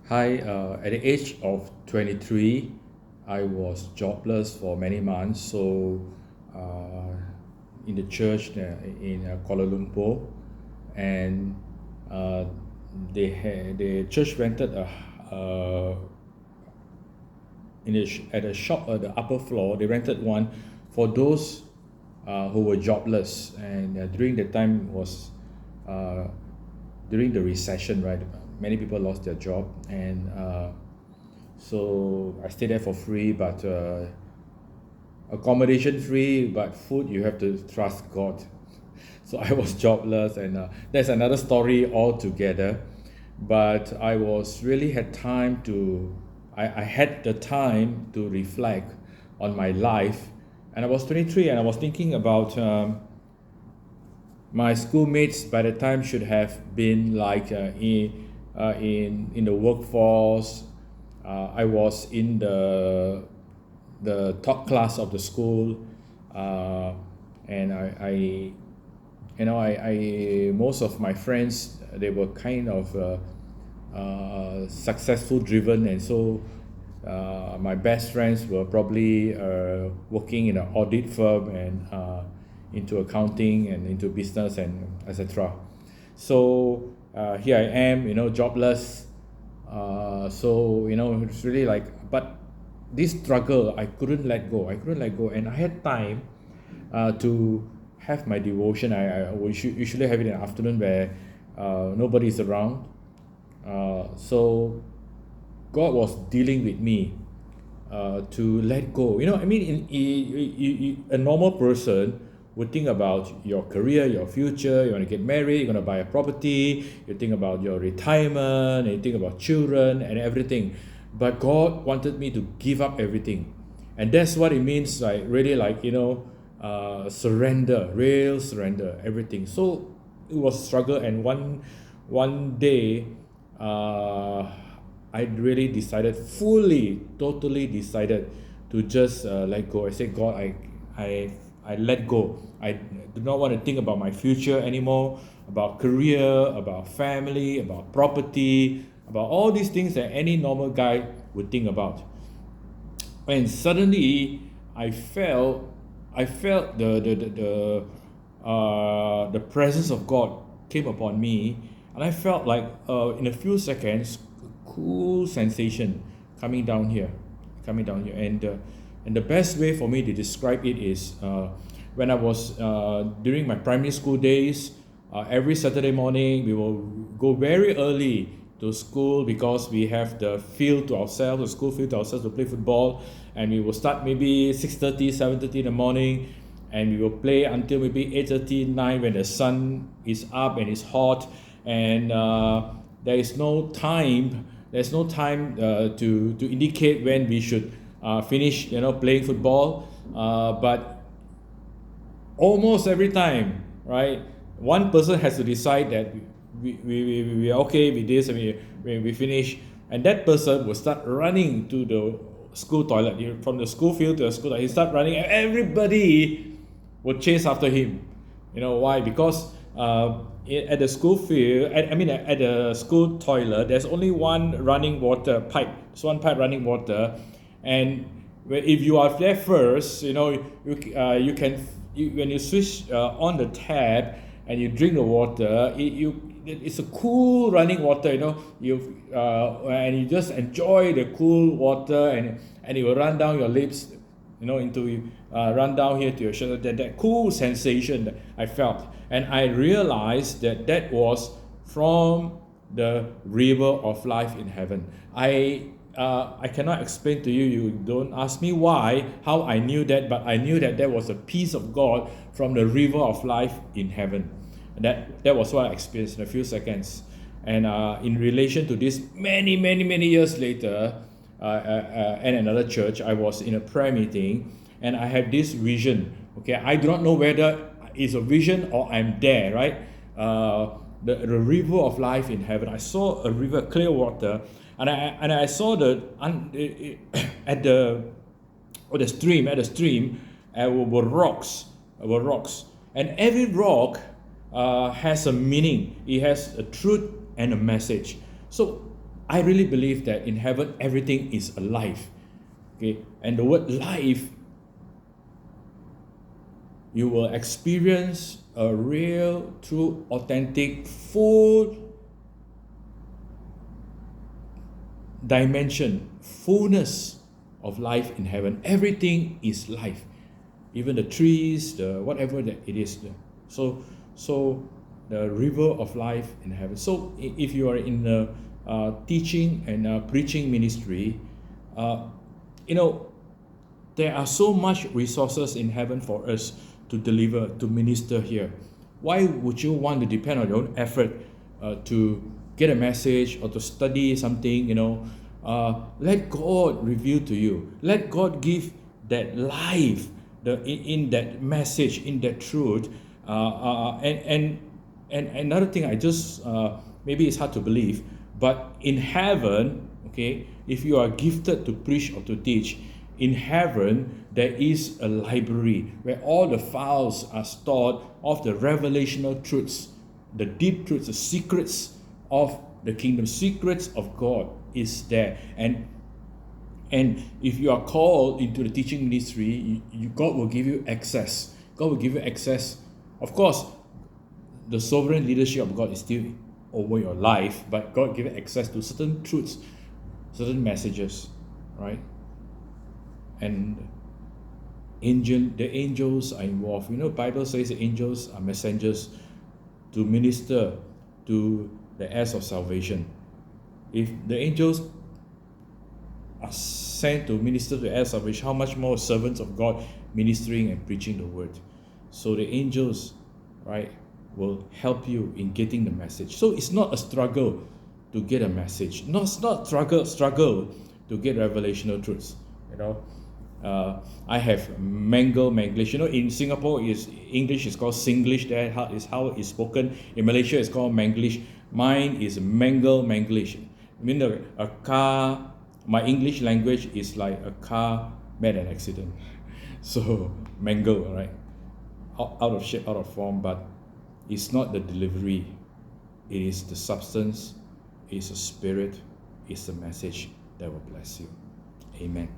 Hi, at the age of 23, I was jobless for many months. Uh, in the church in Kuala Lumpur, and uh, the church rented at a shop at the upper floor. They rented one for those who were jobless, and during the time was uh, during the recession, right? Many people lost their job, and so I stayed there for free, but accommodation free, but food you have to trust God. So I was jobless, and that's another story altogether. But I was really had time to, I had the time to reflect on my life, and I was 23, and I was thinking about my schoolmates by the time should have been like in the workforce. I was in the top class of the school, uh, and I most of my friends, they were kind of successful driven, and so my best friends were probably working in an audit firm and into accounting and into business and etc. So here I am, jobless. So it's really like, but this struggle I couldn't let go. I couldn't let go, and I had time to have my devotion. I should usually have it in the afternoon where nobody is around. So God was dealing with me to let go. I mean, a normal person would think about your career, your future. You want to get married, you're going to buy a property, you think about your retirement, and you think about children and everything. But God wanted me to give up everything. And that's what it means, like really, like, surrender, real surrender, everything. So it was a struggle, and one day, uh, I really decided, fully, totally decided to just let go. I said, God, I let go. I do not want to think about my future anymore, about career, about family, about property, about all these things that any normal guy would think about. And suddenly, I felt, the presence of God came upon me, and I felt like in a few seconds, cool sensation coming down here, and the best way for me to describe it is when I was during my primary school days. Every Saturday morning, we will go very early to school because we have the field to ourselves, the school field to ourselves to play football, and we will start maybe 6:30, 7:30 in the morning, and we will play until maybe 8:30, 9 when the sun is up and it's hot, and there's no time to indicate when we should finish, playing football, but almost every time, right? One person has to decide that we are okay with this, and we finish, and that person will start running to the school toilet. From the school field to the school toilet, he start running, and everybody will chase after him. You know why? Because at the school field, at the school toilet, there's only one running water pipe. There's one pipe running water, and if you are there first, you can, when you switch on the tap and you drink the water, it's a cool running water. And you just enjoy the cool water, and it will run down your lips, into run down here to your shoulder. That cool sensation that I felt, and I realized that was from the river of life in heaven. I cannot explain to you. You don't ask me why, how I knew that, but I knew that there was a peace of God from the river of life in heaven. And that was what I experienced in a few seconds. And in relation to this, many, many, many years later, in another church, I was in a prayer meeting, and I had this vision. Okay, I do not know whether it's a vision or I'm there, right? The river of life in heaven. I saw a river, clear water, and I saw at the stream were rocks, and every rock has a meaning. It has a truth and a message. So I really believe that in heaven everything is alive. Okay, and the word life, you will experience a real, true, authentic, full dimension, fullness of life in heaven. Everything is life, even the trees, the whatever that it is. So the river of life in heaven. So if you are in the teaching and preaching ministry, uh, you know, there are so much resources in heaven for us to deliver, to minister here. Why would you want to depend on your own effort to get a message or to study something? Let God reveal to you. Let God give that life, in that message, in that truth. And another thing, maybe it's hard to believe, but in heaven, okay, if you are gifted to preach or to teach, in heaven there is a library where all the files are stored of the revelational truths, the deep truths, the secrets of the kingdom, secrets of God is there. And if you are called into the teaching ministry, God will give you access. God will give you access. Of course, the sovereign leadership of God is still over your life, but God gives access to certain truths, certain messages, right? And the angels are involved. Bible says the angels are messengers to minister to the heirs of salvation. If the angels are sent to minister to the heirs of salvation, how much more servants of God ministering and preaching the word? So the angels, right, will help you in getting the message. So it's not a struggle to get a message. No, it's not struggle to get revelational truths. I have Manglish. In Singapore, English is called Singlish. That is how it's spoken. In Malaysia, it's called Manglish. Mine is Manglish. I mean, a car. My English language is like a car made an accident. So mangle, right? Out of shape, out of form, but it's not the delivery. It is the substance. It's the spirit. It's the message that will bless you. Amen.